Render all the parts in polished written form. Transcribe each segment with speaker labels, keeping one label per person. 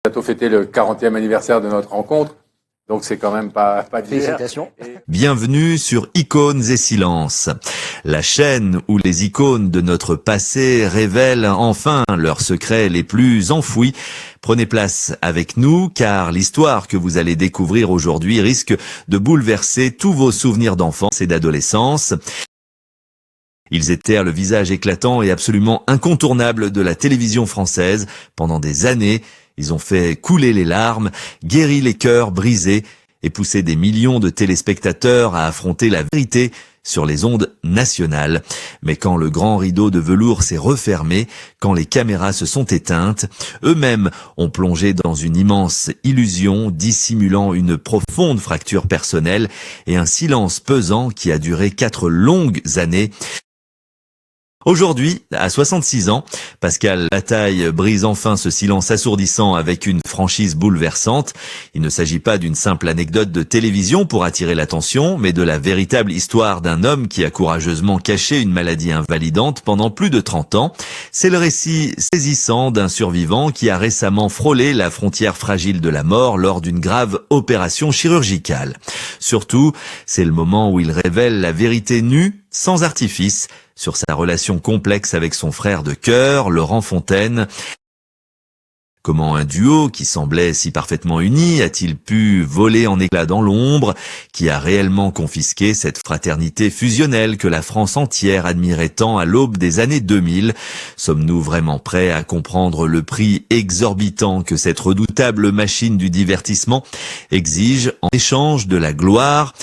Speaker 1: bientôt fêter le 40e anniversaire de notre rencontre, donc c'est quand même pas d'hier.
Speaker 2: Félicitations.
Speaker 3: Bienvenue sur Icônes et Silences, la chaîne où les icônes de notre passé révèlent enfin leurs secrets les plus enfouis. Prenez place avec nous, car l'histoire que vous allez découvrir aujourd'hui risque de bouleverser tous vos souvenirs d'enfance et d'adolescence. Ils étaient le visage éclatant et absolument incontournable de la télévision française pendant des années. Ils ont fait couler les larmes, guéri les cœurs brisés et poussé des millions de téléspectateurs à affronter la vérité sur les ondes nationales. Mais quand le grand rideau de velours s'est refermé, quand les caméras se sont éteintes, eux-mêmes ont plongé dans une immense illusion dissimulant une profonde fracture personnelle et un silence pesant qui a duré 4 longues années. Aujourd'hui, à 66 ans, Pascal Bataille brise enfin ce silence assourdissant avec une franchise bouleversante. Il ne s'agit pas d'une simple anecdote de télévision pour attirer l'attention, mais de la véritable histoire d'un homme qui a courageusement caché une maladie invalidante pendant plus de 30 ans. C'est le récit saisissant d'un survivant qui a récemment frôlé la frontière fragile de la mort lors d'une grave opération chirurgicale. Surtout, c'est le moment où il révèle la vérité nue, sans artifice, sur sa relation complexe avec son frère de cœur, Laurent Fontaine. Comment un duo qui semblait si parfaitement uni a-t-il pu voler en éclats dans l'ombre? Qui a réellement confisqué cette fraternité fusionnelle que la France entière admirait tant à l'aube des années 2000? Sommes-nous vraiment prêts à comprendre le prix exorbitant que cette redoutable machine du divertissement exige en échange de la gloire?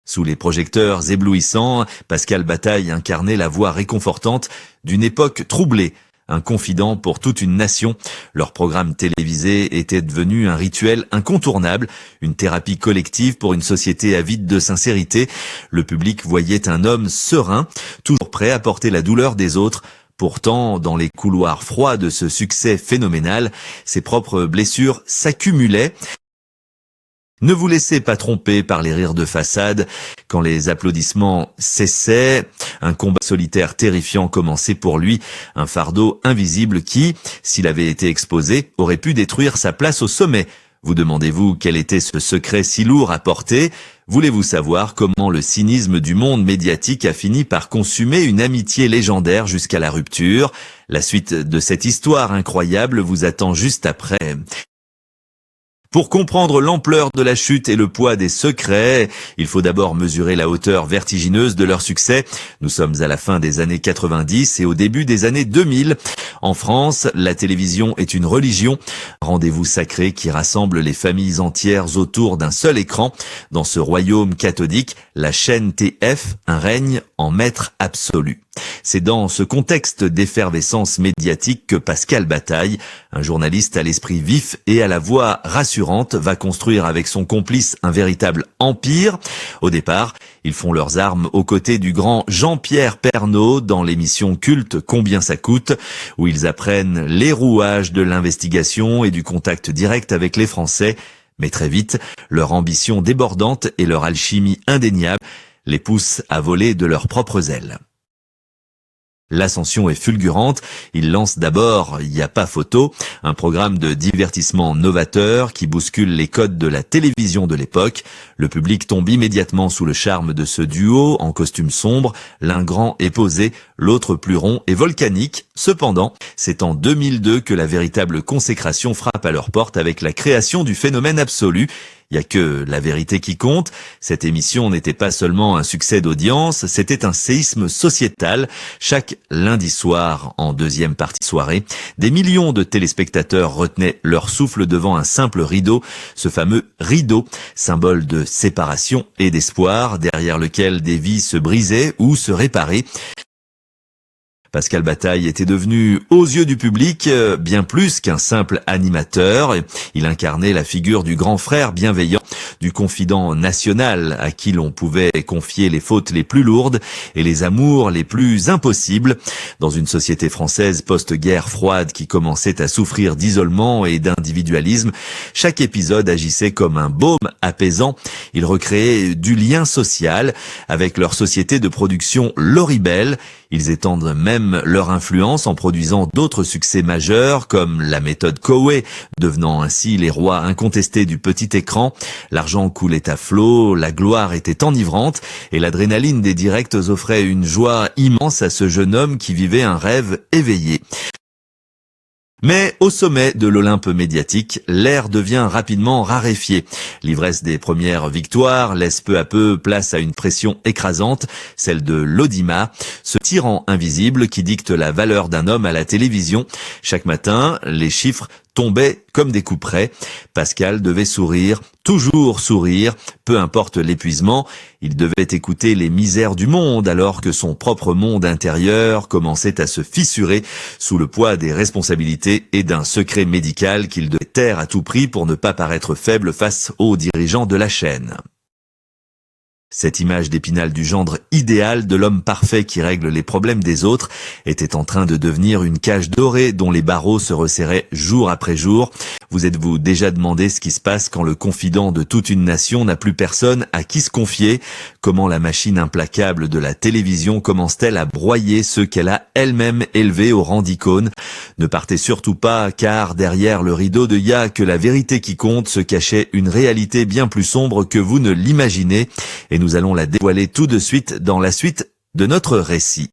Speaker 3: Sous les projecteurs éblouissants, Pascal Bataille incarnait la voix réconfortante d'une époque troublée, un confident pour toute une nation. Leur programme télévisé était devenu un rituel incontournable, une thérapie collective pour une société avide de sincérité. Le public voyait un homme serein, toujours prêt à porter la douleur des autres. Pourtant, dans les couloirs froids de ce succès phénoménal, ses propres blessures s'accumulaient. Ne vous laissez pas tromper par les rires de façade. Quand les applaudissements cessaient, un combat solitaire terrifiant commençait pour lui, un fardeau invisible qui, s'il avait été exposé, aurait pu détruire sa place au sommet. Vous demandez-vous quel était ce secret si lourd à porter? Voulez-vous savoir comment le cynisme du monde médiatique a fini par consumer une amitié légendaire jusqu'à la rupture? La suite de cette histoire incroyable vous attend juste après. Pour comprendre l'ampleur de la chute et le poids des secrets, il faut d'abord mesurer la hauteur vertigineuse de leur succès. Nous sommes à la fin des années 90 et au début des années 2000. En France, la télévision est une religion, rendez-vous sacré qui rassemble les familles entières autour d'un seul écran. Dans ce royaume cathodique, la chaîne TF, un règne en maître absolu. C'est dans ce contexte d'effervescence médiatique que Pascal Bataille, un journaliste à l'esprit vif et à la voix rassurante, va construire avec son complice un véritable empire. Au départ, ils font leurs armes aux côtés du grand Jean-Pierre Pernaut dans l'émission culte Combien ça coûte, où ils apprennent les rouages de l'investigation et du contact direct avec les Français. Mais très vite, leur ambition débordante et leur alchimie indéniable les poussent à voler de leurs propres ailes. L'ascension est fulgurante. Il lance d'abord Il n'y a pas photo, un programme de divertissement novateur qui bouscule les codes de la télévision de l'époque. Le public tombe immédiatement sous le charme de ce duo en costume sombre, l'un grand et posé, l'autre plus rond et volcanique. Cependant, c'est en 2002 que la véritable consécration frappe à leur porte avec la création du phénomène absolu. Il n'y a que la vérité qui compte. Cette émission n'était pas seulement un succès d'audience, c'était un séisme sociétal. Chaque lundi soir, en deuxième partie de soirée, des millions de téléspectateurs retenaient leur souffle devant un simple rideau, ce fameux rideau, symbole de séparation et d'espoir, derrière lequel des vies se brisaient ou se réparaient. Pascal Bataille était devenu, aux yeux du public, bien plus qu'un simple animateur. Il incarnait la figure du grand frère bienveillant, du confident national à qui l'on pouvait confier les fautes les plus lourdes et les amours les plus impossibles. Dans une société française post-guerre froide qui commençait à souffrir d'isolement et d'individualisme, chaque épisode agissait comme un baume apaisant. Ils recréaient du lien social avec leur société de production Loribel. Ils étendent même leur influence en produisant d'autres succès majeurs comme la méthode Koé, devenant ainsi les rois incontestés du petit écran. L'argent coulait à flot, la gloire était enivrante et l'adrénaline des directs offrait une joie immense à ce jeune homme qui vivait un rêve éveillé. Mais au sommet de l'Olympe médiatique, l'air devient rapidement raréfié. L'ivresse des premières victoires laisse peu à peu place à une pression écrasante, celle de l'audimat, ce tyran invisible qui dicte la valeur d'un homme à la télévision. Chaque matin, les chiffres tombaient comme des coups près. Pascal devait sourire, toujours sourire, peu importe l'épuisement. Il devait écouter les misères du monde alors que son propre monde intérieur commençait à se fissurer sous le poids des responsabilités et d'un secret médical qu'il devait taire à tout prix pour ne pas paraître faible face aux dirigeants de la chaîne. Cette image d'Épinal du gendre idéal de l'homme parfait qui règle les problèmes des autres était en train de devenir une cage dorée dont les barreaux se resserraient jour après jour. Vous êtes-vous déjà demandé ce qui se passe quand le confident de toute une nation n'a plus personne à qui se confier? Comment la machine implacable de la télévision commence-t-elle à broyer ceux qu'elle a elle-même élevés au rang d'icône? Ne partez surtout pas, car derrière le rideau de Ya que la vérité qui compte se cachait une réalité bien plus sombre que vous ne l'imaginez. Et nous allons la dévoiler tout de suite dans la suite de notre récit.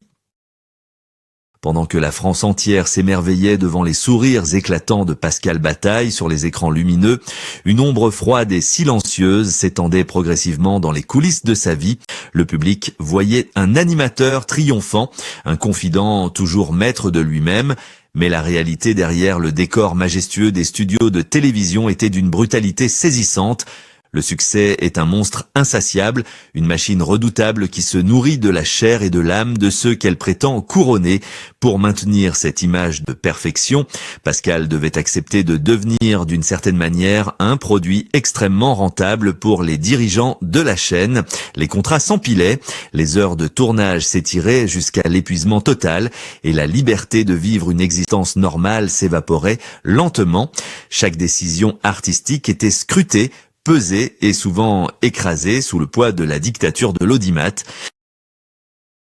Speaker 3: Pendant que la France entière s'émerveillait devant les sourires éclatants de Pascal Bataille sur les écrans lumineux, une ombre froide et silencieuse s'étendait progressivement dans les coulisses de sa vie. Le public voyait un animateur triomphant, un confident toujours maître de lui-même. Mais la réalité derrière le décor majestueux des studios de télévision était d'une brutalité saisissante. Le succès est un monstre insatiable, une machine redoutable qui se nourrit de la chair et de l'âme de ceux qu'elle prétend couronner. Pour maintenir cette image de perfection, Pascal devait accepter de devenir d'une certaine manière un produit extrêmement rentable pour les dirigeants de la chaîne. Les contrats s'empilaient, les heures de tournage s'étiraient jusqu'à l'épuisement total et la liberté de vivre une existence normale s'évaporait lentement. Chaque décision artistique était scrutée, pesé et souvent écrasé sous le poids de la dictature de l'audimat.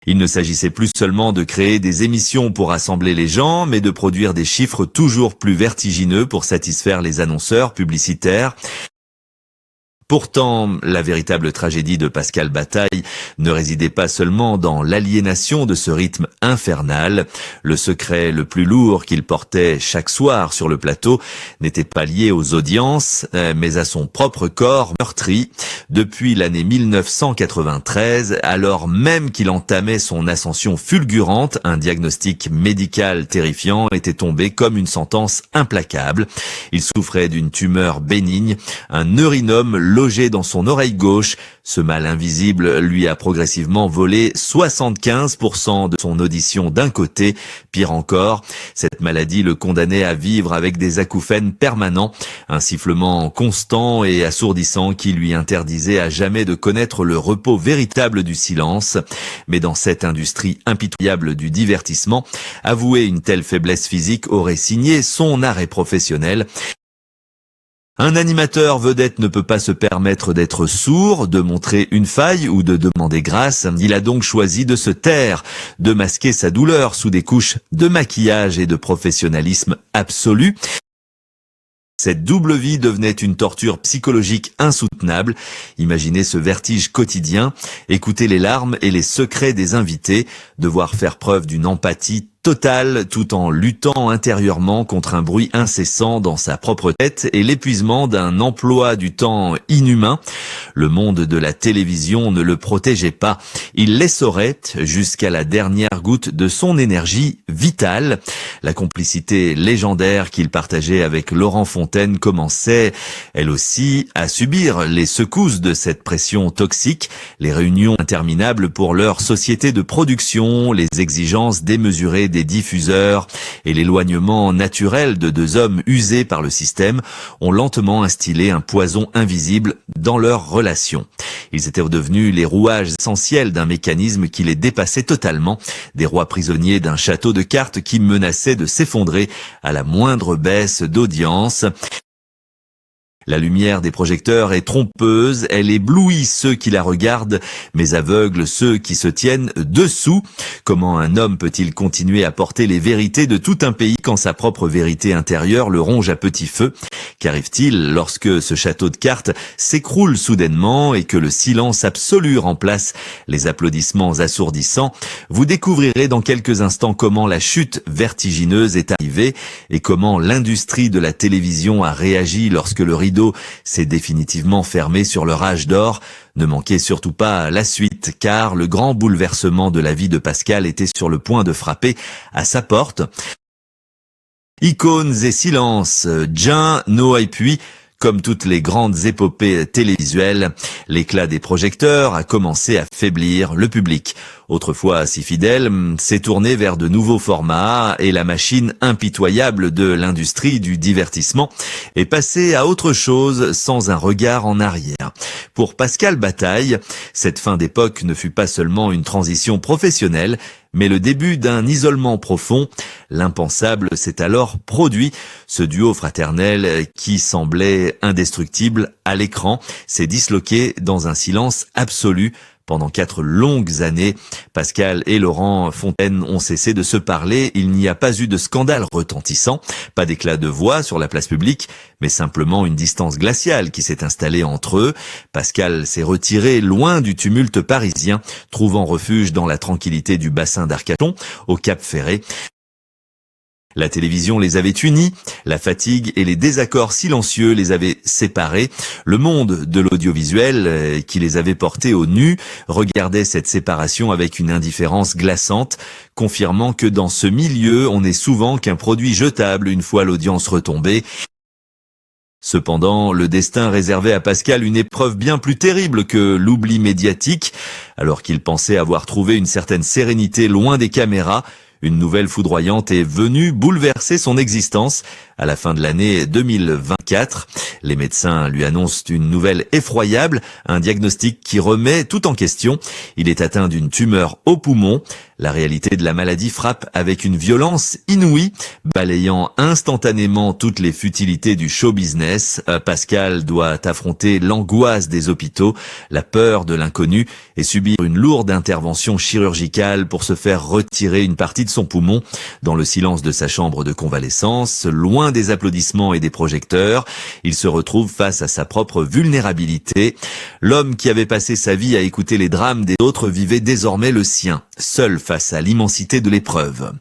Speaker 3: Il ne s'agissait plus seulement de créer des émissions pour rassembler les gens, mais de produire des chiffres toujours plus vertigineux pour satisfaire les annonceurs publicitaires. Pourtant, la véritable tragédie de Pascal Bataille ne résidait pas seulement dans l'aliénation de ce rythme infernal. Le secret le plus lourd qu'il portait chaque soir sur le plateau n'était pas lié aux audiences, mais à son propre corps meurtri. Depuis l'année 1993, alors même qu'il entamait son ascension fulgurante, un diagnostic médical terrifiant était tombé comme une sentence implacable. Il souffrait d'une tumeur bénigne, un neurinome logé dans son oreille gauche. Ce mal invisible lui a progressivement volé 75% de son audition d'un côté. Pire encore, cette maladie le condamnait à vivre avec des acouphènes permanents, un sifflement constant et assourdissant qui lui interdisait à jamais de connaître le repos véritable du silence. Mais dans cette industrie impitoyable du divertissement, avouer une telle faiblesse physique aurait signé son arrêt professionnel. Un animateur vedette ne peut pas se permettre d'être sourd, de montrer une faille ou de demander grâce. Il a donc choisi de se taire, de masquer sa douleur sous des couches de maquillage et de professionnalisme absolu. Cette double vie devenait une torture psychologique insoutenable. Imaginez ce vertige quotidien, écouter les larmes et les secrets des invités, devoir faire preuve d'une empathie totale tout en luttant intérieurement contre un bruit incessant dans sa propre tête et l'épuisement d'un emploi du temps inhumain. Le monde de la télévision ne le protégeait pas. Il l'essorait jusqu'à la dernière goutte de son énergie vitale. La complicité légendaire qu'il partageait avec Laurent Fontaine commençait, elle aussi, à subir les secousses de cette pression toxique, les réunions interminables pour leur société de production, les exigences démesurées des diffuseurs et l'éloignement naturel de deux hommes usés par le système ont lentement instillé un poison invisible dans leurs relations. Ils étaient devenus les rouages essentiels d'un mécanisme qui les dépassait totalement, des rois prisonniers d'un château de cartes qui menaçait de s'effondrer à la moindre baisse d'audience. La lumière des projecteurs est trompeuse, elle éblouit ceux qui la regardent, mais aveugle ceux qui se tiennent dessous. Comment un homme peut-il continuer à porter les vérités de tout un pays quand sa propre vérité intérieure le ronge à petit feu? Qu'arrive-t-il lorsque ce château de cartes s'écroule soudainement et que le silence absolu remplace les applaudissements assourdissants? Vous découvrirez dans quelques instants comment la chute vertigineuse est arrivée et comment l'industrie de la télévision a réagi lorsque le rideau s'est définitivement fermé sur leur âge d'or. Ne manquez surtout pas la suite, car le grand bouleversement de la vie de Pascal était sur le point de frapper à sa porte. Icônes et silences, Jean, Noah et puis, comme toutes les grandes épopées télévisuelles, l'éclat des projecteurs a commencé à faiblir le public. Autrefois si fidèle, s'est tourné vers de nouveaux formats et la machine impitoyable de l'industrie du divertissement est passée à autre chose sans un regard en arrière. Pour Pascal Bataille, cette fin d'époque ne fut pas seulement une transition professionnelle, mais le début d'un isolement profond. L'impensable s'est alors produit. Ce duo fraternel qui semblait indestructible à l'écran s'est disloqué dans un silence absolu. Pendant 4 longues années, Pascal et Laurent Fontaine ont cessé de se parler. Il n'y a pas eu de scandale retentissant, pas d'éclat de voix sur la place publique, mais simplement une distance glaciale qui s'est installée entre eux. Pascal s'est retiré loin du tumulte parisien, trouvant refuge dans la tranquillité du bassin d'Arcachon, au Cap Ferré. La télévision les avait unis, la fatigue et les désaccords silencieux les avaient séparés. Le monde de l'audiovisuel, qui les avait portés au nu, regardait cette séparation avec une indifférence glaçante, confirmant que dans ce milieu, on n'est souvent qu'un produit jetable une fois l'audience retombée. Cependant, le destin réservait à Pascal une épreuve bien plus terrible que l'oubli médiatique. Alors qu'il pensait avoir trouvé une certaine sérénité loin des caméras, une nouvelle foudroyante est venue bouleverser son existence. À la fin de l'année 2024, les médecins lui annoncent une nouvelle effroyable, un diagnostic qui remet tout en question. Il est atteint d'une tumeur au poumon. La réalité de la maladie frappe avec une violence inouïe, balayant instantanément toutes les futilités du show business. Pascal doit affronter l'angoisse des hôpitaux, la peur de l'inconnu et subir une lourde intervention chirurgicale pour se faire retirer une partie de son poumon. Dans le silence de sa chambre de convalescence, loin des applaudissements et des projecteurs, il se retrouve face à sa propre vulnérabilité. L'homme qui avait passé sa vie à écouter les drames des autres vivait désormais le sien, seul face à l'immensité de l'épreuve.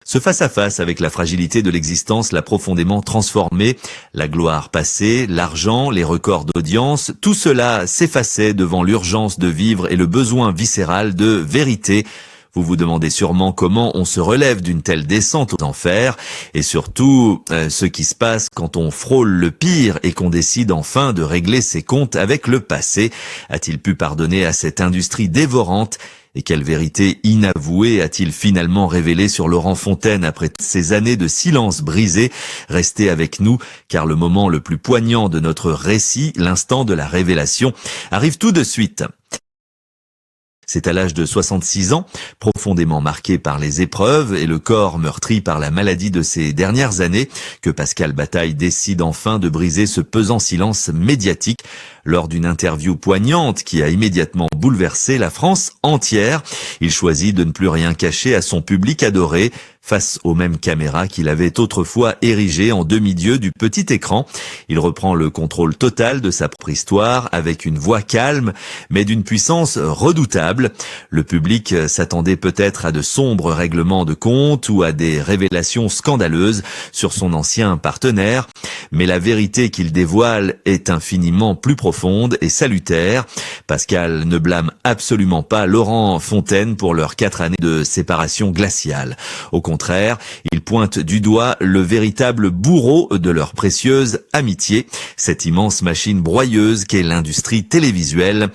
Speaker 3: Ce face-à-face avec la fragilité de l'existence l'a profondément transformé. La gloire passée, l'argent, les records d'audience, tout cela s'effaçait devant l'urgence de vivre et le besoin viscéral de vérité. Vous vous demandez sûrement comment on se relève d'une telle descente aux enfers et surtout ce qui se passe quand on frôle le pire et qu'on décide enfin de régler ses comptes avec le passé. A-t-il pu pardonner à cette industrie dévorante? Et quelle vérité inavouée a-t-il finalement révélé sur Laurent Fontaine après ces années de silence brisé? Restez avec nous, car le moment le plus poignant de notre récit, l'instant de la révélation, arrive tout de suite. C'est à l'âge de 66 ans, profondément marqué par les épreuves et le corps meurtri par la maladie de ces dernières années, que Pascal Bataille décide enfin de briser ce pesant silence médiatique. Lors d'une interview poignante qui a immédiatement bouleversé la France entière, il choisit de ne plus rien cacher à son public adoré, face aux mêmes caméras qu'il avait autrefois érigées en demi-dieu du petit écran. Il reprend le contrôle total de sa propre histoire avec une voix calme, mais d'une puissance redoutable. Le public s'attendait peut-être à de sombres règlements de compte ou à des révélations scandaleuses sur son ancien partenaire, mais la vérité qu'il dévoile est infiniment plus profonde et salutaire. Pascal ne blâme absolument pas Laurent Fontaine pour leurs 4 années de séparation glaciale. Au contraire, il pointe du doigt le véritable bourreau de leur précieuse amitié, cette immense machine broyeuse qu'est l'industrie télévisuelle.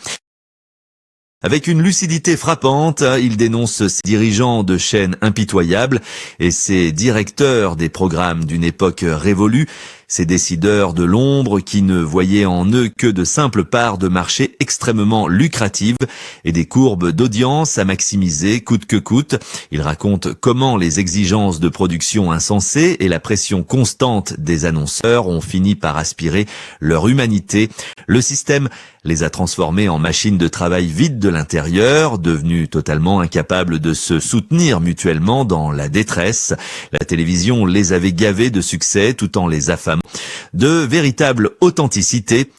Speaker 3: Avec une lucidité frappante, il dénonce ses dirigeants de chaînes impitoyables et ses directeurs des programmes d'une époque révolue. Ces décideurs de l'ombre qui ne voyaient en eux que de simples parts de marché extrêmement lucratives et des courbes d'audience à maximiser coûte que coûte. Ils racontent comment les exigences de production insensées et la pression constante des annonceurs ont fini par aspirer leur humanité. Le système les a transformés en machines de travail vides de l'intérieur, devenus totalement incapables de se soutenir mutuellement dans la détresse. La télévision les avait gavés de succès tout en les affamant de véritable authenticité.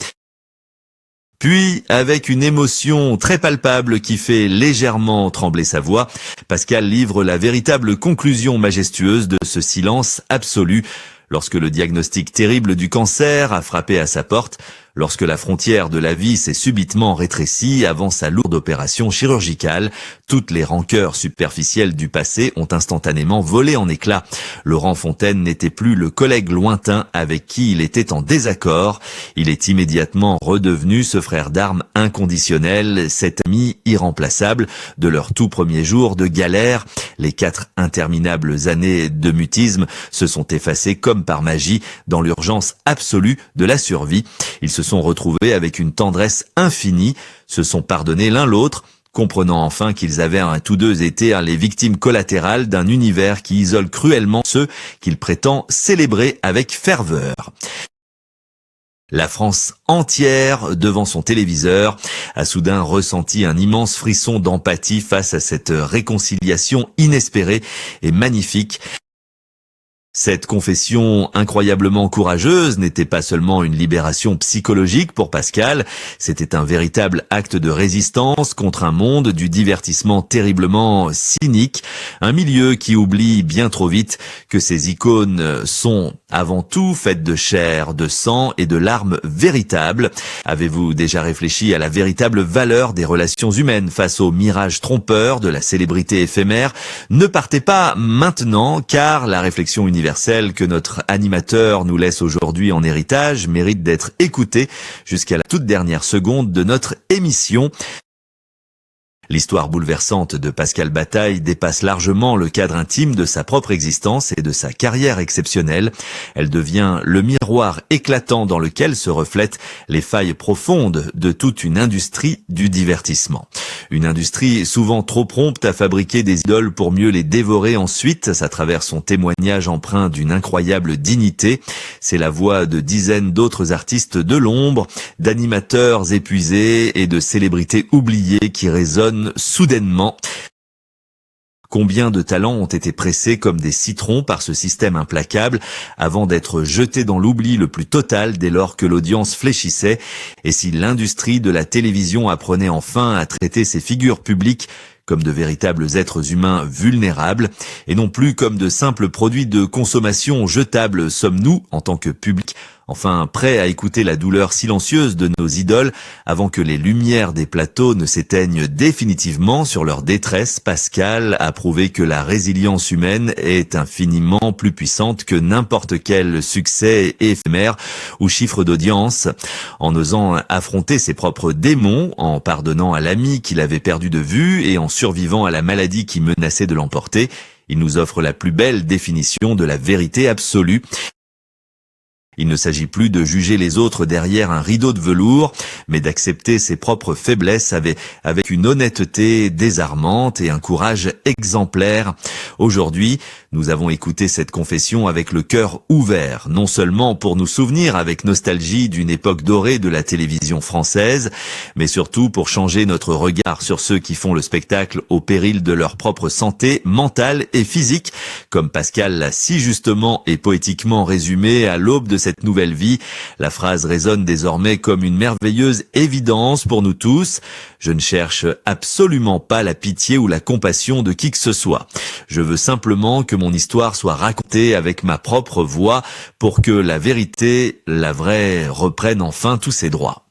Speaker 3: Puis, avec une émotion très palpable qui fait légèrement trembler sa voix, Pascal livre la véritable conclusion majestueuse de ce silence absolu. Lorsque le diagnostic terrible du cancer a frappé à sa porte, lorsque la frontière de la vie s'est subitement rétrécie avant sa lourde opération chirurgicale, toutes les rancœurs superficielles du passé ont instantanément volé en éclats. Laurent Fontaine n'était plus le collègue lointain avec qui il était en désaccord. Il est immédiatement redevenu ce frère d'armes inconditionnel, cet ami irremplaçable de leurs tout premiers jours de galère. Les 4 interminables années de mutisme se sont effacées comme par magie dans l'urgence absolue de la survie. Ils se sont retrouvés avec une tendresse infinie, se sont pardonnés l'un l'autre, comprenant enfin qu'ils avaient tous deux été les victimes collatérales d'un univers qui isole cruellement ceux qu'il prétend célébrer avec ferveur. La France entière, devant son téléviseur, a soudain ressenti un immense frisson d'empathie face à cette réconciliation inespérée et magnifique. Cette confession incroyablement courageuse n'était pas seulement une libération psychologique pour Pascal, c'était un véritable acte de résistance contre un monde du divertissement terriblement cynique, un milieu qui oublie bien trop vite que ces icônes sont avant tout faites de chair, de sang et de larmes véritables. Avez-vous déjà réfléchi à la véritable valeur des relations humaines face au mirage trompeur de la célébrité éphémère? Ne partez pas maintenant, car la réflexion universelle que notre animateur nous laisse aujourd'hui en héritage mérite d'être écoutée jusqu'à la toute dernière seconde de notre émission. L'histoire bouleversante de Pascal Bataille dépasse largement le cadre intime de sa propre existence et de sa carrière exceptionnelle. Elle devient le miroir éclatant dans lequel se reflètent les failles profondes de toute une industrie du divertissement. Une industrie souvent trop prompte à fabriquer des idoles pour mieux les dévorer ensuite, à travers son témoignage empreint d'une incroyable dignité. C'est la voix de dizaines d'autres artistes de l'ombre, d'animateurs épuisés et de célébrités oubliées qui résonnent soudainement. Combien de talents ont été pressés comme des citrons par ce système implacable avant d'être jetés dans l'oubli le plus total dès lors que l'audience fléchissait, et si l'industrie de la télévision apprenait enfin à traiter ces figures publiques comme de véritables êtres humains vulnérables, et non plus comme de simples produits de consommation jetables sommes-nous en tant que public, enfin prêts à écouter la douleur silencieuse de nos idoles avant que les lumières des plateaux ne s'éteignent définitivement sur leur détresse. Pascal a prouvé que la résilience humaine est infiniment plus puissante que n'importe quel succès éphémère ou chiffre d'audience. En osant affronter ses propres démons, en pardonnant à l'ami qu'il avait perdu de vue et en survivant à la maladie qui menaçait de l'emporter, il nous offre la plus belle définition de la vérité absolue. Il ne s'agit plus de juger les autres derrière un rideau de velours, mais d'accepter ses propres faiblesses avec une honnêteté désarmante et un courage exemplaire. Aujourd'hui, nous avons écouté cette confession avec le cœur ouvert, non seulement pour nous souvenir avec nostalgie d'une époque dorée de la télévision française, mais surtout pour changer notre regard sur ceux qui font le spectacle au péril de leur propre santé mentale et physique, comme Pascal l'a si justement et poétiquement résumé à l'aube de cette nouvelle vie. La phrase résonne désormais comme une merveilleuse évidence pour nous tous. Je ne cherche absolument pas la pitié ou la compassion de qui que ce soit. Je veux simplement que mon histoire soit racontée avec ma propre voix pour que la vérité, la vraie, reprenne enfin tous ses droits.